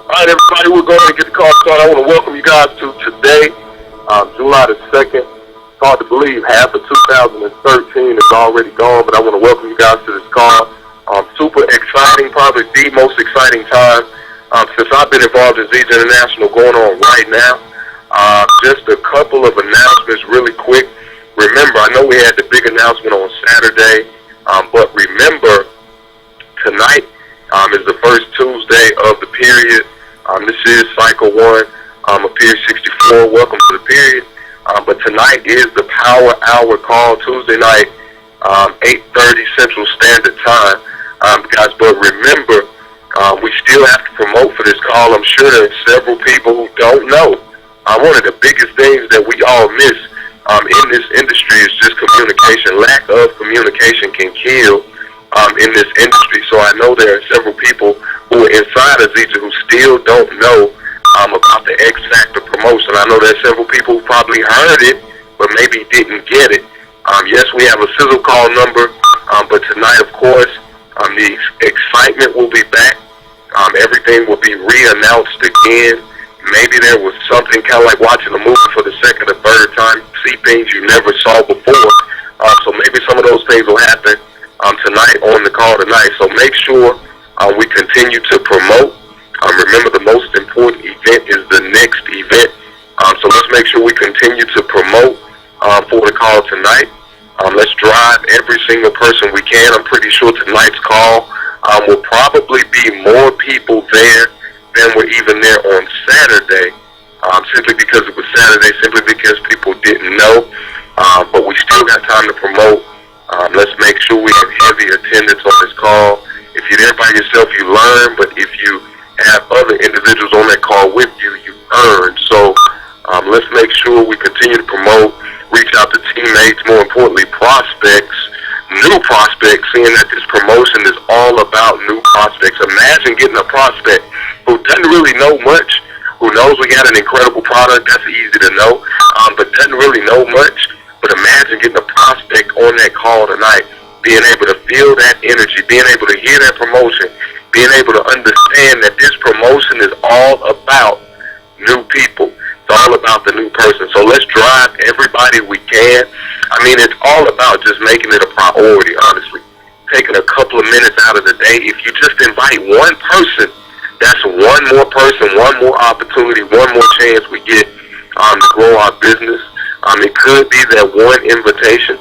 All right, everybody, we're going to get the call started. I want to welcome you guys to today, July the 2nd. It's hard to believe half of 2013 is already gone, but I want to welcome you guys to this call. Super exciting, probably the most exciting time since I've been involved in Z's International going on right now. Just a couple of announcements really quick. Remember, I know we had the big announcement on Saturday, but remember, tonight is the first Tuesday of the period. This is Cycle 1 of Period 64. Welcome to the period. But tonight is the Power Hour call, Tuesday night, 8:30 Central Standard Time. Guys, but remember, we still have to promote for this call. I'm sure there are several people who don't know. One of the biggest things that we all miss in this industry is just communication. Lack of communication can kill in this industry. So I know there are several people who are inside of Zeta who still don't know about the X Factor promotion. I know there are several people who probably heard it, but maybe didn't get it. Yes, we have a sizzle call number, but tonight, of course, the excitement will be back. Everything will be re-announced again. Maybe there was something kind of like watching a movie for the second or third time, see things you never saw before. So maybe some of those things will happen tonight on the call tonight. So make sure we continue to promote. Remember, the most important event is the next event. So let's make sure we continue to promote for the call tonight. Let's drive every single person we can. I'm pretty sure tonight's call will probably be more people there than were even there on Saturday, simply because it was Saturday, simply because people didn't know. But we still got time to promote. Let's make sure we have heavy attendance on this call. If you're there by yourself, you learn, but if you have other individuals on that call with you, you earn. So let's make sure we continue to promote, reach out to teammates, more importantly, prospects, new prospects, seeing that this promotion is all about new prospects. Imagine getting a prospect who doesn't really know much, who knows we got an incredible product, that's easy to know, but doesn't really know much. But imagine getting a prospect on that call tonight, being able to feel that energy, being able to hear that promotion, being able to understand that this promotion is all about new people. It's all about the new person. So let's drive everybody we can. I mean, it's all about just making it a priority, honestly. Taking a couple of minutes out of the day. If you just invite one person, that's one more person, one more opportunity, one more chance we get to grow our business. It could be that one invitation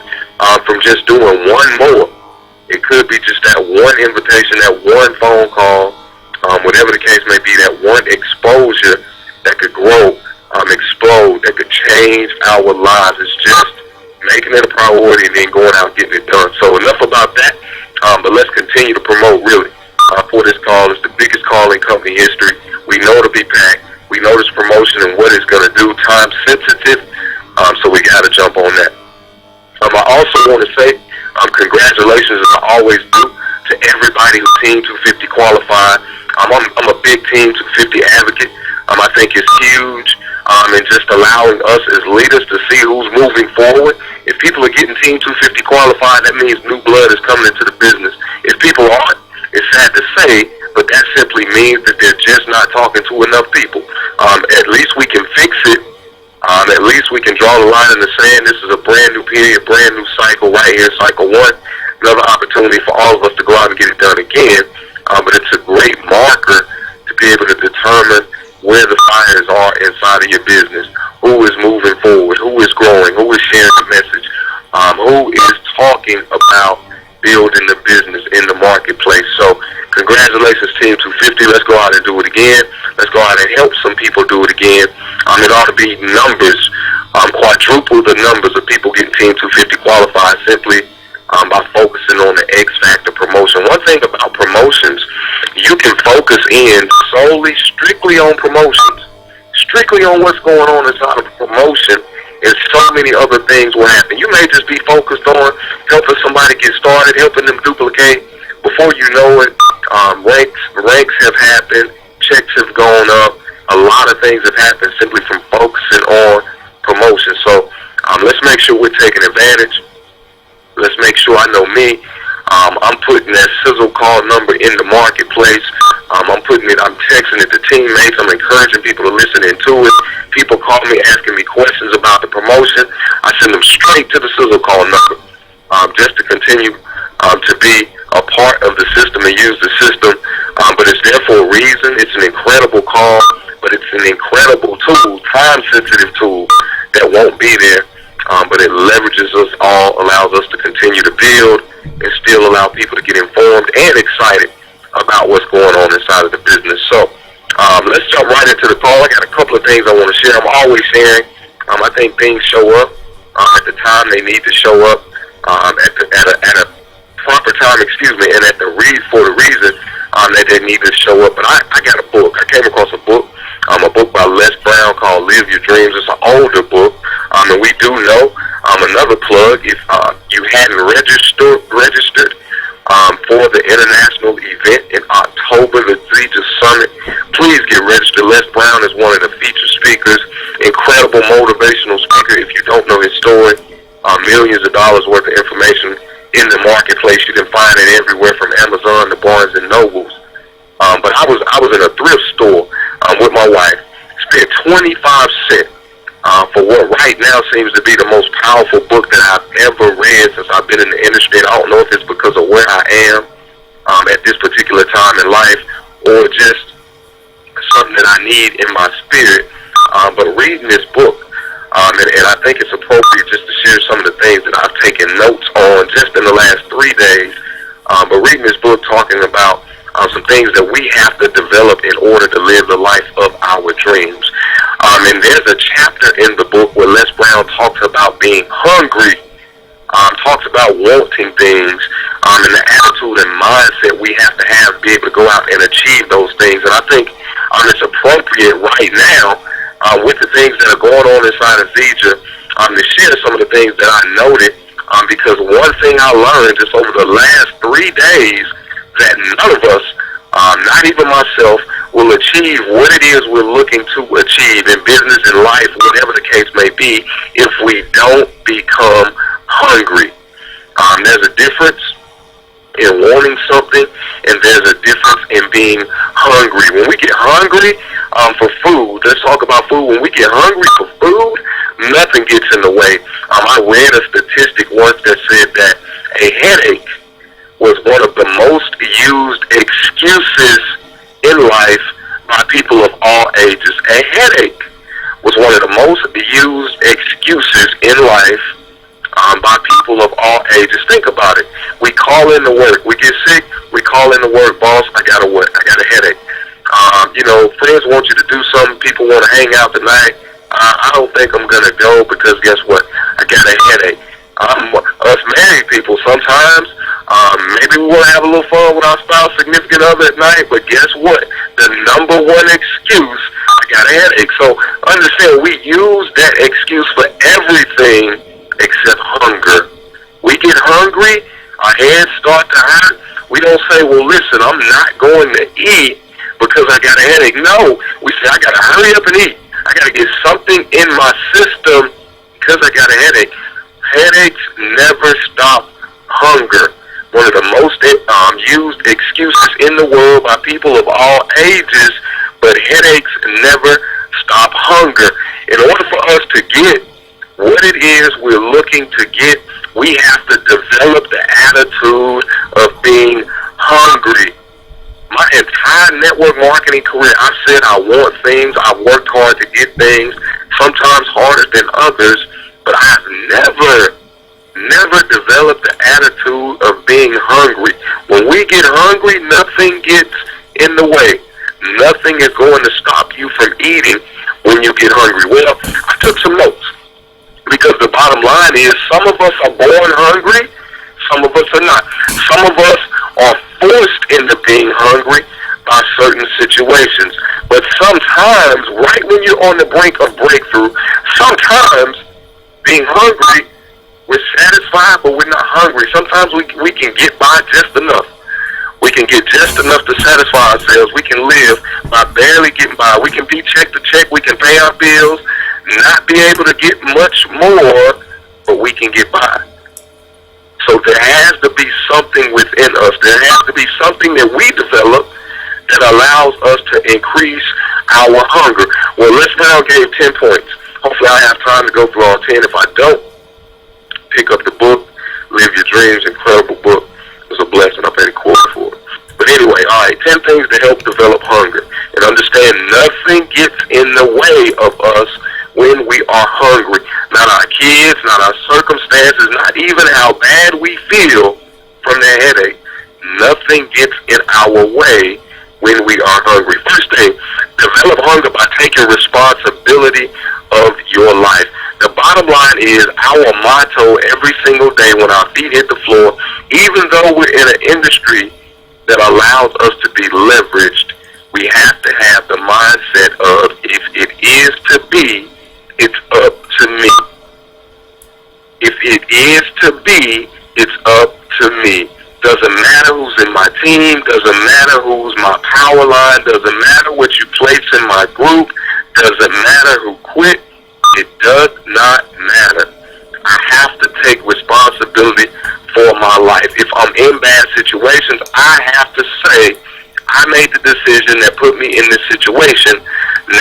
from just doing one more. It could be just that one invitation, that one phone call, whatever the case may be, that one exposure that could grow, explode, that could change our lives. It's just making it a priority and then going out and getting it done. So enough about that, but let's continue to promote, really, for this call. It's the biggest call in company history. We know it'll be packed. We know this promotion and what it's going to do, time sensitive, so we got to jump on that. I also want to say congratulations, as I always do, to everybody who Team 250 qualified. I'm a big Team 250 advocate. I think it's huge in just allowing us as leaders to see who's moving forward. If people are getting Team 250 qualified, that means new blood is coming into the business. If people aren't, it's sad to say, but that simply means that they're just not talking to enough people. At least we can fix it. At least we can draw the line in the sand. This is a brand new period, brand new cycle right here, Cycle 1. Another opportunity for all of us to go out and get it done again. But it's a great marker to be able to determine where the fires are inside of your business, who is moving forward, who is growing, who is sharing the message, who is talking about building the business in the marketplace. So congratulations, Team 250. Let's go out and do it again. Let's go out and help some people do it again. It ought to be numbers, quadruple the numbers of people getting Team 250 qualified simply by focusing on the X Factor promotion. One thing about promotions, you can focus in solely, strictly on promotions, strictly on what's going on inside of a promotion, and so many other things will happen. You may just be focused on helping somebody get started, helping them duplicate. Before you know it, ranks have happened, checks have gone up. A lot of things have happened simply from focusing on promotion. So let's make sure we're taking advantage. Let's make sure, I know me, I'm putting that sizzle call number in the marketplace. I'm texting it to teammates. any questions about the promotion, I send them straight to the Sizzle Call number, just to continue to be a part of the system and use the system. But it's there for a reason. It's an incredible call, but it's an incredible tool, time-sensitive tool that won't be there, but it leverages us all, allows us to continue to build and still allow people to get informed and excited about what's going on inside of the business. So let's jump right into the call. I got a couple of things I want to share. I'm always sharing. I think things show up at the time they need to show up, at a proper time, and at the for the reason that they need to show up. But I got a book. I came across a book by Les Brown called Live Your Dreams. It's an older book, and we do know another plug. If you hadn't registered for the international event in October, the Zija Summit, please get registered. Les Brown is one of the featured speakers, incredible motivational speaker. If you don't know his story, millions of dollars worth of information in the marketplace. You can find it everywhere from Amazon to Barnes and Nobles. But I was in a thrift store with my wife, spent 25 cents for what right now seems to be the most powerful book that I've ever read since I've been in the industry. And I don't know if it's because of where I am at this particular time in life, or just something that I need in my spirit. But reading this book, and I think it's appropriate just to share some of the things that I've taken notes on just in the last 3 days. But reading this book, talking about some things that we have to develop in order to live the life of our dreams. And there's a chapter in the book where Les Brown talks about being hungry, talks about wanting things, and the attitude and mindset we have to be able to go out and achieve those things. And I think it's appropriate right now with the things that are going on inside of Zija to share some of the things that I noted, because one thing I learned just over the last 3 days, that none of us, not even myself, will achieve what it is we're looking to achieve in business and life, whatever the case may be, if we don't become hungry. There's a difference in wanting something, and there's a difference in being hungry. When we get hungry for food, let's talk about food. When we get hungry for food, nothing gets in the way. I read a statistic once that said that a headache was one of the most used excuses in life by people of all ages. A headache was one of the most used excuses in life by people of all ages. Think about it. We call in to work. We get sick. We call in to work. Boss, I got a headache. Friends want you to do something. People want to hang out tonight. I don't think I'm going to go because guess what? I got a headache. Us married people, sometimes maybe we want to have a little fun with our spouse, significant other at night, but guess what? The number one excuse, I got a headache. So understand, we use that excuse for everything except hunger. We get hungry, our heads start to hurt. We don't say, well, listen, I'm not going to eat because I got a headache. No, we say, I got to hurry up and eat. I got to get something in my system because I got a headache. Headaches never stop hunger. One of the most used excuses in the world by people of all ages, but headaches never stop hunger. In order for us to get what it is we're looking to get, we have to develop the attitude of being hungry. My entire network marketing career, I said I want things. I've worked hard to get things, sometimes harder than others, but I've never developed the attitude of being hungry. When we get hungry, nothing gets in the way. Nothing is going to stop you from eating when you get hungry. Well, I took some notes because the bottom line is some of us are born hungry, some of us are not. Some of us are forced into being hungry by certain situations. But sometimes, right when you're on the brink of breakthrough, sometimes being hungry, we're satisfied, but we're not hungry. Sometimes we can get by just enough. We can get just enough to satisfy ourselves. We can live by barely getting by. We can be check to check. We can pay our bills, not be able to get much more, but we can get by. So there has to be something within us. There has to be something that we develop that allows us to increase our hunger. Well, Les Brown gave 10 points. Hopefully I have time to go through all 10. If I don't, pick up the book, Live Your Dreams, incredible book. It was a blessing. I paid a quarter for it. But anyway, all right, 10 things to help develop hunger. And understand nothing gets in the way of us when we are hungry. Not our kids, not our circumstances, not even how bad we feel from that headache. Nothing gets in our way when we are hungry. First thing, develop hunger by taking responsibility of your life. The bottom line is our motto every single day when our feet hit the floor, even though we're in an industry that allows us to be leveraged, we have to have the mindset of, if it is to be, it's up to me. If it is to be, it's up to me. Doesn't matter who's in my team, doesn't matter who's my power line, doesn't matter what you place in my group, doesn't matter who quit, it does not matter. I have to take responsibility for my life. If I'm in bad situations, I have to say, I made the decision that put me in this situation,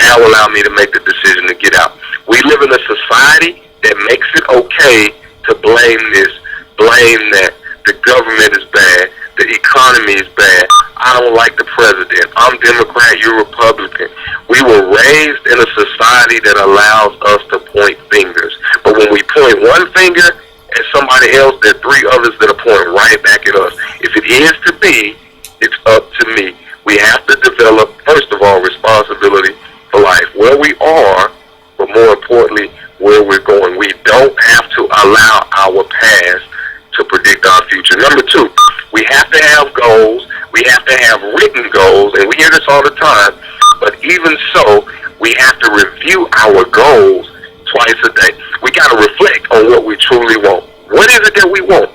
now allow me to make the decision to get out. We live in a society that makes it okay to blame this, blame that. The government is bad. The economy is bad. I don't like the president. I'm Democrat, you're Republican. We were raised in a society that allows us to point fingers. But when we point one finger at somebody else, there are three others that are pointing right back at us. If it is to be, it's up to me. We have to develop, first of all, responsibility for life, where we are, but more importantly, where we're going. We don't have to allow our past to predict our future. Number two, we have to have goals. We have to have written goals, and we hear this all the time, but even so, we have to review our goals twice a day. We got to reflect on what we truly want. What is it that we want?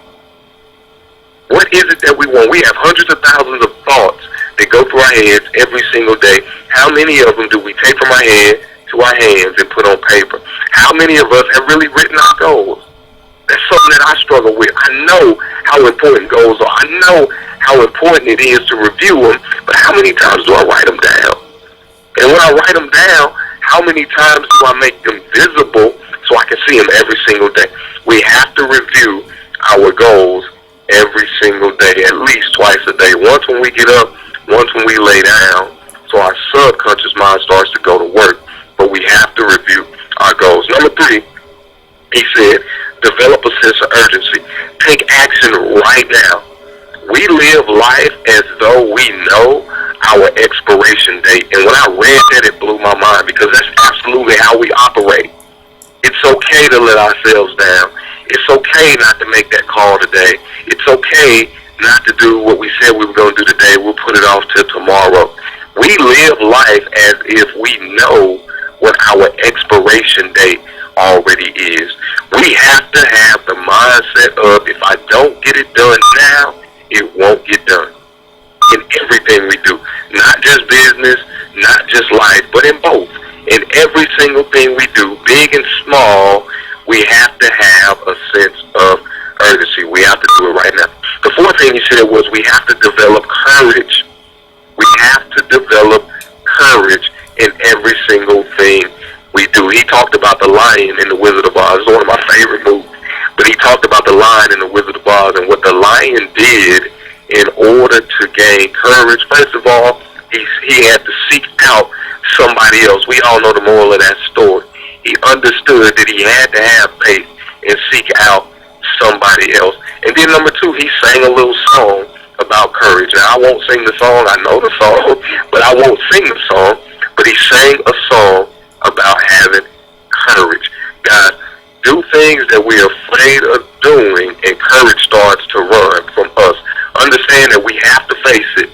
What is it that we want? We have hundreds of thousands of thoughts that go through our heads every single day. How many of them do we take from our head to our hands and put on paper? How many of us have really written our goals? That's something that I struggle with. I know how important goals are. I know how important it is to review them, but how many times do I write them down? And when I write them down, how many times do I make them visible so I can see them every single day? We have to review our goals every single day, at least twice a day. Once when we get up, once when we lay down, so our subconscious mind starts to go to work. But we have to review our goals. Number three, he said, develop a sense of urgency. Take action right now. We live life as though we know our expiration date. And when I read that, it blew my mind, because that's absolutely how we operate. It's okay to let ourselves down. It's okay not to make that call today. It's okay not to do what we said we were going to do today. We'll put it off till tomorrow. We live life as if we know what our expiration date already is. We have to have the mindset of, if I don't get it done now, it won't get done. In everything we do. Not just business, not just life, but in both. In every single thing we do, big and small, we have to have a sense of urgency. We have to do it right now. The fourth thing he said was, we have to develop courage. We have to develop courage in every single thing we do. He talked about the lion in The Wizard of Oz. It's one of my favorite movies. But he talked about the lion in The Wizard of Oz and what the lion did in order to gain courage. First of all, he had to seek out somebody else. We all know the moral of that story. He understood that he had to have faith and seek out somebody else. And then number two, he sang a little song about courage. Now, I won't sing the song. I know the song, but I won't sing the song. But he sang a song about having courage. God, do things that we're afraid of doing, and courage starts to run from us. Understand that we have to face it.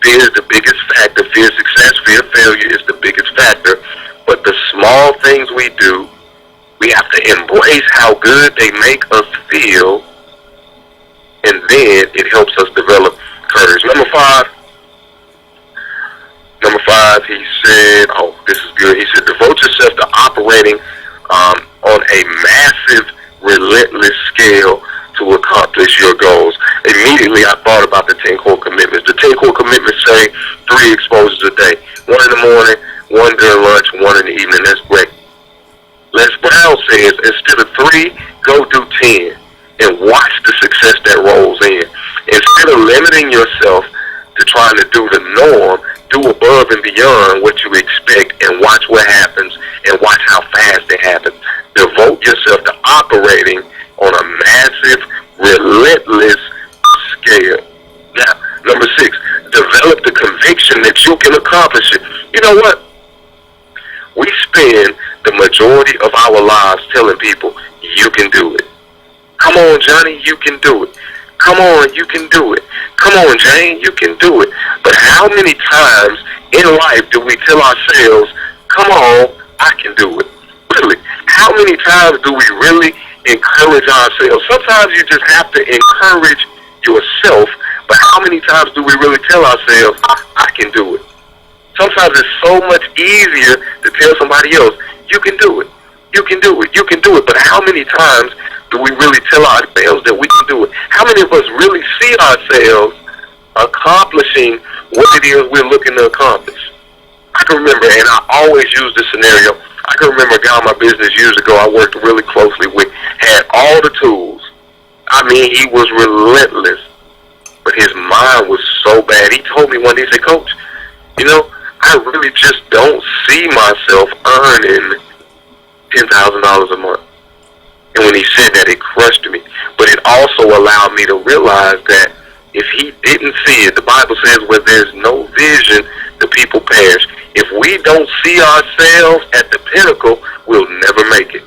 Fear is the biggest factor. Fear of success, fear of failure is the biggest factor. But the small things we do, we have to embrace how good they make us feel, and then it helps us develop courage. Number five, he said, oh, this is good. He said, devote yourself to operating on a massive, relentless scale to accomplish your goals. Immediately, I thought about the 10 core commitments. The 10 core commitments say 3 exposures a day. 1 in the morning, 1 during lunch, 1 in the evening. That's great. Les Brown says, instead of 3, go do 10 and watch the success that rolls in. Instead of limiting yourself to trying to do the norm, do above and beyond what you expect and watch what happens and watch how fast it happens. Devote yourself to operating on a massive, relentless scale. Now, number 6, develop the conviction that you can accomplish it. You know what? We spend the majority of our lives telling people, you can do it. Come on, Johnny, you can do it. Come on, you can do it. Come on, Jane, you can do it. But how many times in life do we tell ourselves, come on, I can do it? Really, how many times do we really encourage ourselves? Sometimes you just have to encourage yourself, but how many times do we really tell ourselves, I can do it? Sometimes it's so much easier to tell somebody else, you can do it, you can do it, you can do it. But how many times do we really tell ourselves that we can do it? How many of us really see ourselves accomplishing what it is we're looking to accomplish? I can remember, and I always use this scenario, I can remember a guy in my business years ago I worked really closely with, had all the tools. I mean, he was relentless, but his mind was so bad. He told me one day, he said, Coach, you know, I really just don't see myself earning $10,000 a month. And when he said that, it crushed me. But it also allowed me to realize that if he didn't see it, the Bible says where there's no vision, the people perish. If we don't see ourselves at the pinnacle, we'll never make it.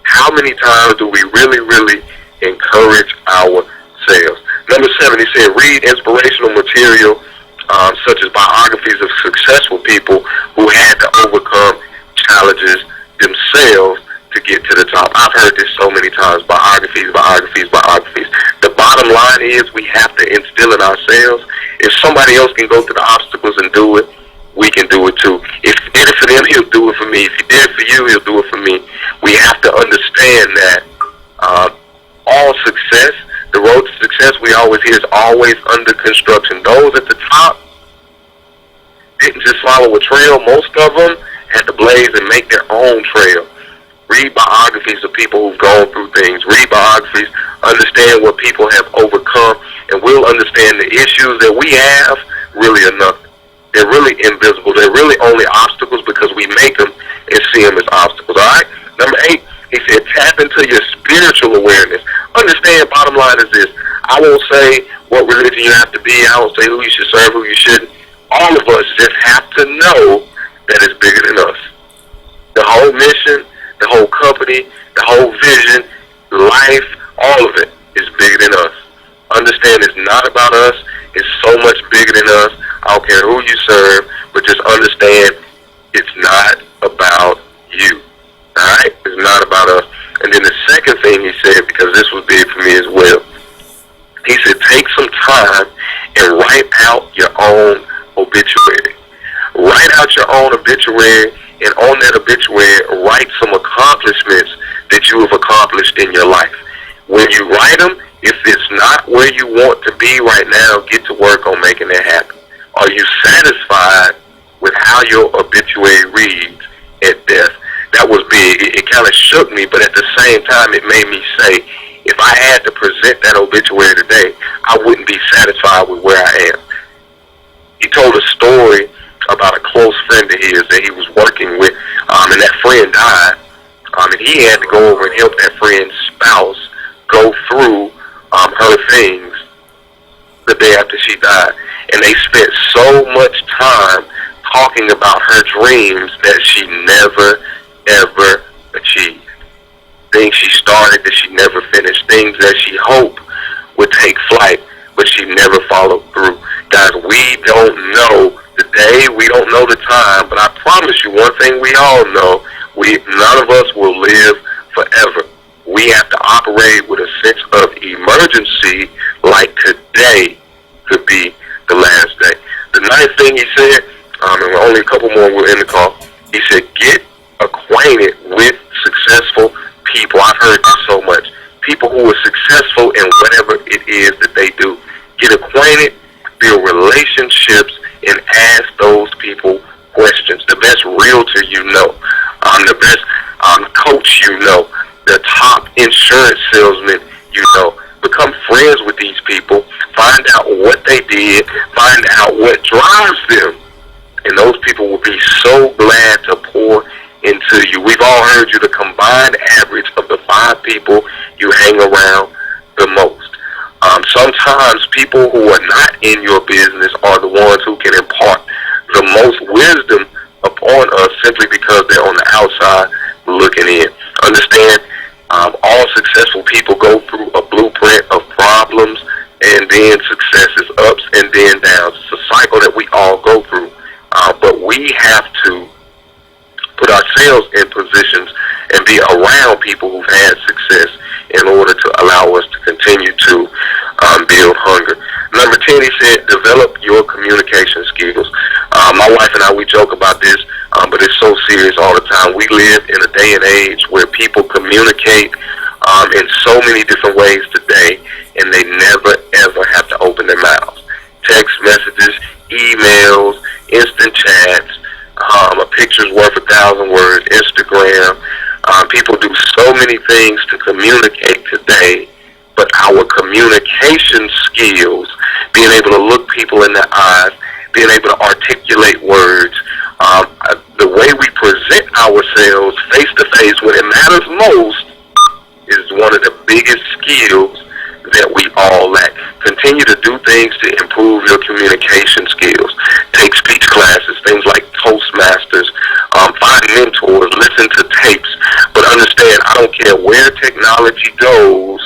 How many times do we really, really encourage ourselves? Number 7, he said, read inspirational material such as biographies of successful people who had to overcome challenges themselves to get to the top. I've heard this so many times, biographies, biographies, biographies. The bottom line is we have to instill in ourselves, if somebody else can go through the obstacles and do it, we can do it too. If he did it for them, he'll do it for me. If he did it for you, he'll do it for me. We have to understand that all success, the road to success we always hear is always under construction. Those at the top didn't just follow a trail. Most of them had to blaze and make their own trail. Read biographies of people who've gone through things. Read biographies, understand what people have overcome, and we'll understand the issues that we have really are nothing. They're really invisible. They're really only obstacles because we make them and see them as obstacles. All right? Number 8, he said, tap into your spiritual awareness. Understand, bottom line is this. I won't say what religion you have to be. I won't say who you should serve, who you shouldn't. All of us just have to know that it's bigger than us. The whole mission, the whole company, the whole vision, life, all of it is bigger than us. Understand it's not about us. It's so much bigger than us. I don't care who you serve, but just understand it's not about you. All right? It's not about us. And then the second thing he said, because this was big for me as well, he said take some time and write out your own obituary. Write out your own obituary, and on that obituary, write some accomplishments that you have accomplished in your life. When you write them, if it's not where you want to be right now, get to work on making that happen. Are you satisfied with how your obituary reads at death? That was big. It kind of shook me, but at the same time, it made me say, if I had to present that obituary today, I wouldn't be satisfied with where I am. He told a story about a close friend of his that he was working with, and that friend died, and he had to go over and help that friend's spouse go through her things the day after she died. And they spent so much time talking about her dreams that she never, ever achieved. Things she started that she never finished. Things that she hoped would take flight, but she never followed through. Guys, we don't know the day, we don't know the time, but I promise you one thing we all know, none of us will live forever. We have to operate with a sense of emergency like today could be the last day. The ninth thing he said, and only a couple more will end the call, he said, get acquainted with successful people. I've heard this so much. People who are successful in whatever it is that they do. Get acquainted, build relationships, and ask those people questions. The best realtor you know. The best insurance salesmen you know. Become friends with these people. Find out what they did. Find out what drives them. And those people will be so glad to pour into you. We've all heard you, the combined average of the 5 people you hang around the most. Sometimes people who are not in your business are the ones who can impart the most wisdom upon us simply because they're on the outside looking in. Understand, all successful people go through a blueprint of problems and then successes, ups and then downs. It's a cycle that we all go through. But we have to put ourselves in positions and be around people who've had success in order to allow us to continue to build hunger. Number 10, he said, develop your communication skills. My wife and I, we joke about this, but it's so serious all the time. We live in a day and age where people communicate in so many different ways today, and they never, ever have to open their mouths. Text messages, emails, instant chats, a picture's worth 1,000 words, Instagram. People do so many things to communicate today, but our communication skills, being able to look people in the eyes, being able to articulate words, the way we present ourselves face-to-face when it matters most is one of the biggest skills that we all lack. Continue to do things to improve your communication skills. Take speech classes, things like Toastmasters, find mentors, listen to tapes. But understand, I don't care where technology goes,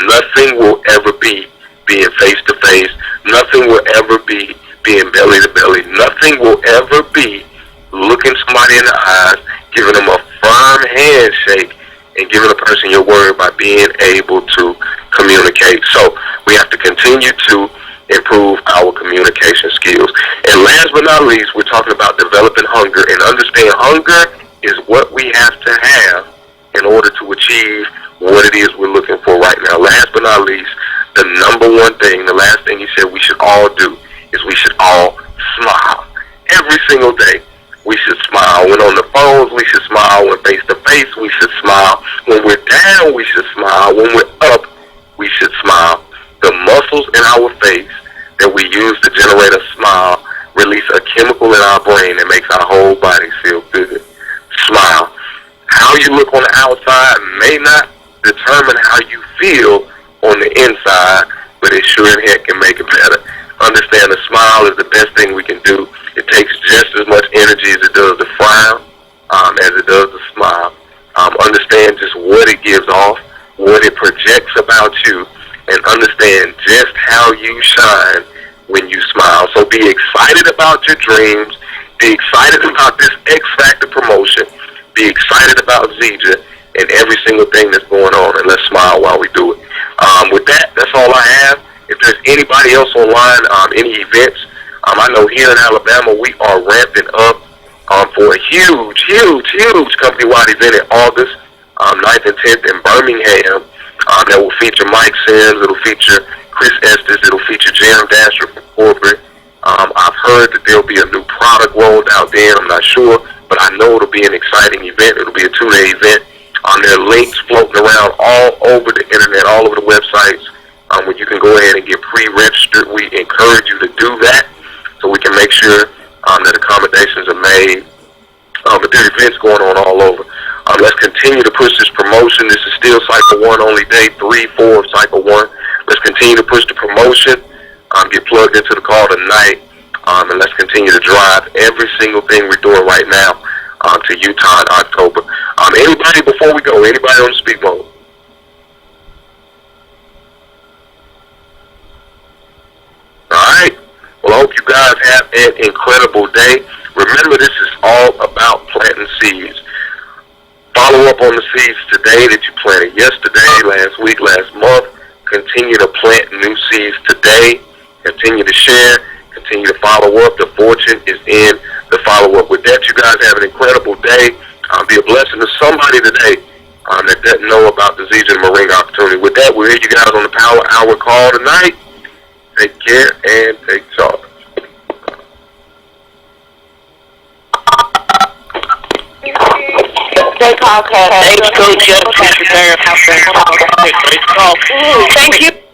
nothing will ever be being face-to-face. Nothing will ever be being belly-to-belly. Nothing will ever be looking somebody in the eyes, giving them a firm handshake, and giving a person your word by being able to communicate. So we have to continue to improve our communication skills. And last but not least, we're talking about developing hunger. And understand, hunger is what we have to have in order to achieve what it is we're looking for right now. Last but not least, the number one thing, the last thing he said we should all do is we should all smile. Every single day, we should smile. When on the phones, we should smile. When face-to-face, we should smile. When we're down, we should smile. When we're up, we should smile. The muscles in our face that we use to generate a smile release a chemical in our brain that makes our whole body feel good. Smile. How you look on the outside may not determine how you feel on the inside, but it sure in heck can make it better. Understand, a smile is the best thing we can do. It takes just as much energy as it does to frown, as it does to smile. Understand just what it gives off, what it projects about you, and understand just how you shine when you smile. So be excited about your dreams. Be excited about this X Factor promotion. Be excited about Zedra and every single thing that's going on, and let's smile while we do it. With that, that's all I have. If there's anybody else online, any events, I know here in Alabama we are ramping up for a huge company-wide event in August, 9th and 10th in Birmingham. That will feature Mike Sims. It'll feature Chris Estes. It'll feature Jerem Dasher from corporate. I've heard that there'll be a new product rolled out there. I'm not sure, but I know it'll be an exciting event. It'll be a 2-day event. There are links floating around all over the internet, all over the websites, where you can go ahead and get pre-registered. We encourage you to do that so we can make sure that accommodations are made. But there are events going on all over. Let's continue to push this promotion. This is still Cycle 1, only day 3, 4 of Cycle 1. Let's continue to push the promotion, get plugged into the call tonight, and let's continue to drive every single thing we're doing right now to Utah in October. Anybody before we go, anybody on the speak mode? All right. Well, I hope you guys have an incredible day. Remember, this is all about planting seeds. Follow up on the seeds today that you planted yesterday, last week, last month. Continue to plant new seeds today. Continue to share. Continue to follow up. The fortune is in the follow-up. With that, you guys have an incredible day. Be a blessing to somebody today that doesn't know about the Zedra and Moringa opportunity. With that, we'll hear you guys on the Power Hour call tonight. Take care and take charge. Thanks, Coach. Great call. Thank you.